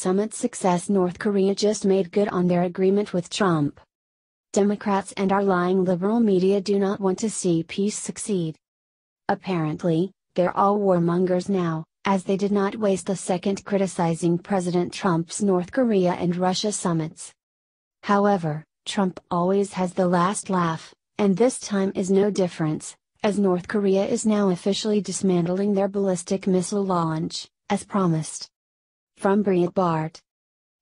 summit's success, North Korea just made good on their agreement with Trump. Democrats and our lying liberal media do not want to see peace succeed. Apparently, they're all warmongers now, as they did not waste a second criticizing President Trump's North Korea and Russia summits. However, Trump always has the last laugh, and this time is no difference, as North Korea is now officially dismantling their ballistic missile launch, as promised. From Breitbart.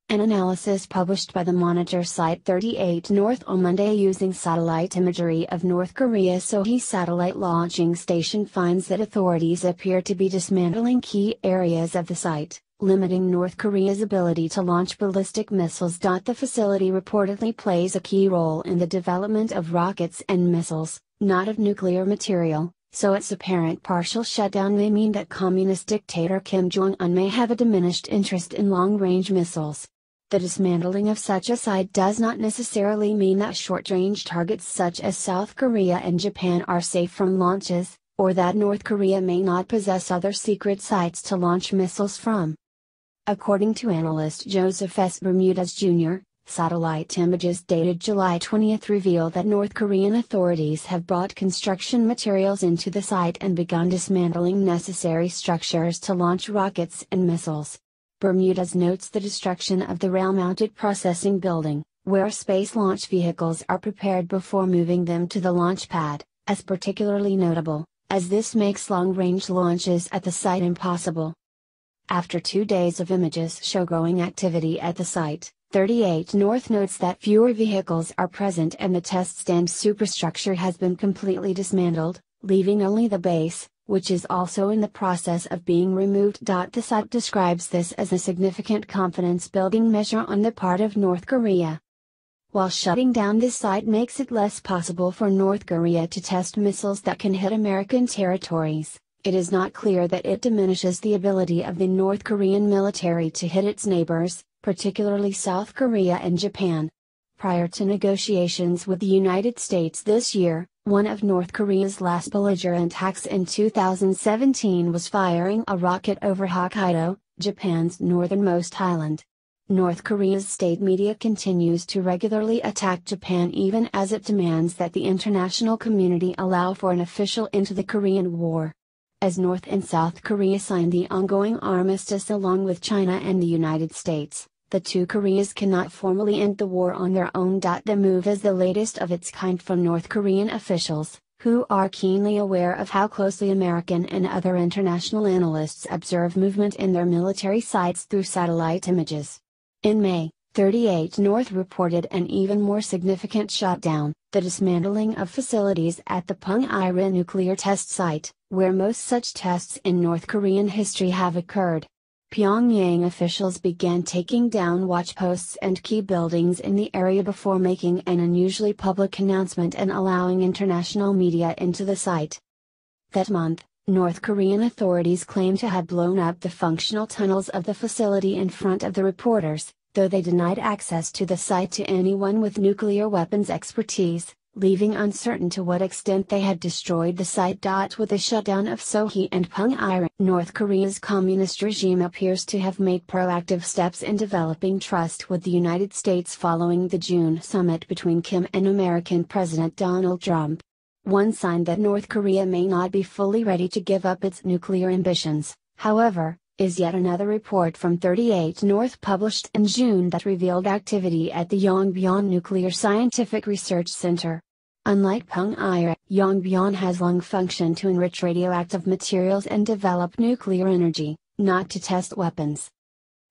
An analysis published by the monitor site 38 North on Monday using satellite imagery of North Korea's Sohae satellite launching station finds that authorities appear to be dismantling key areas of the site, limiting North Korea's ability to launch ballistic missiles. The facility reportedly plays a key role in the development of rockets and missiles, not of nuclear material, so its apparent partial shutdown may mean that communist dictator Kim Jong-un may have a diminished interest in long-range missiles. The dismantling of such a site does not necessarily mean that short-range targets such as South Korea and Japan are safe from launches, or that North Korea may not possess other secret sites to launch missiles from. According to analyst Joseph S. Bermudez Jr., satellite images dated July 20 reveal that North Korean authorities have brought construction materials into the site and begun dismantling necessary structures to launch rockets and missiles. Bermudez notes the destruction of the rail-mounted processing building, where space launch vehicles are prepared before moving them to the launch pad, as particularly notable, as this makes long-range launches at the site impossible. After 2 days of images show growing activity at the site, 38 North notes that fewer vehicles are present and the test stand superstructure has been completely dismantled, leaving only the base, which is also in the process of being removed. The site describes this as a significant confidence-building measure on the part of North Korea. While shutting down this site makes it less possible for North Korea to test missiles that can hit American territories, it is not clear that it diminishes the ability of the North Korean military to hit its neighbors, particularly South Korea and Japan. Prior to negotiations with the United States this year, one of North Korea's last belligerent acts in 2017 was firing a rocket over Hokkaido, Japan's northernmost island. North Korea's state media continues to regularly attack Japan even as it demands that the international community allow for an official end to the Korean War. As North and South Korea sign the ongoing armistice along with China and the United States, the two Koreas cannot formally end the war on their own. The move is the latest of its kind from North Korean officials, who are keenly aware of how closely American and other international analysts observe movement in their military sites through satellite images. In May, 38 North reported an even more significant shutdown, the dismantling of facilities at the Punggye-ri nuclear test site, where most such tests in North Korean history have occurred. Pyongyang officials began taking down watchposts and key buildings in the area before making an unusually public announcement and allowing international media into the site. That month, North Korean authorities claimed to have blown up the functional tunnels of the facility in front of the reporters, though they denied access to the site to anyone with nuclear weapons expertise, leaving uncertain to what extent they had destroyed the site. With the shutdown of Sohae and Punggye-ri, North Korea's communist regime appears to have made proactive steps in developing trust with the United States following the June summit between Kim and American President Donald Trump. One sign that North Korea may not be fully ready to give up its nuclear ambitions, however, is yet another report from 38 North published in June that revealed activity at the Yongbyon Nuclear Scientific Research Center. Unlike Punggye-ri, Yongbyon has long functioned to enrich radioactive materials and develop nuclear energy, not to test weapons.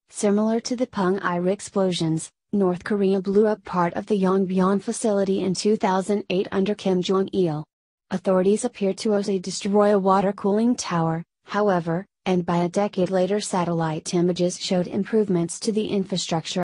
Similar to the Punggye-ri explosions, North Korea blew up part of the Yongbyon facility in 2008 under Kim Jong-il. Authorities appear to also destroy a water cooling tower, however, and by a decade later satellite images showed improvements to the infrastructure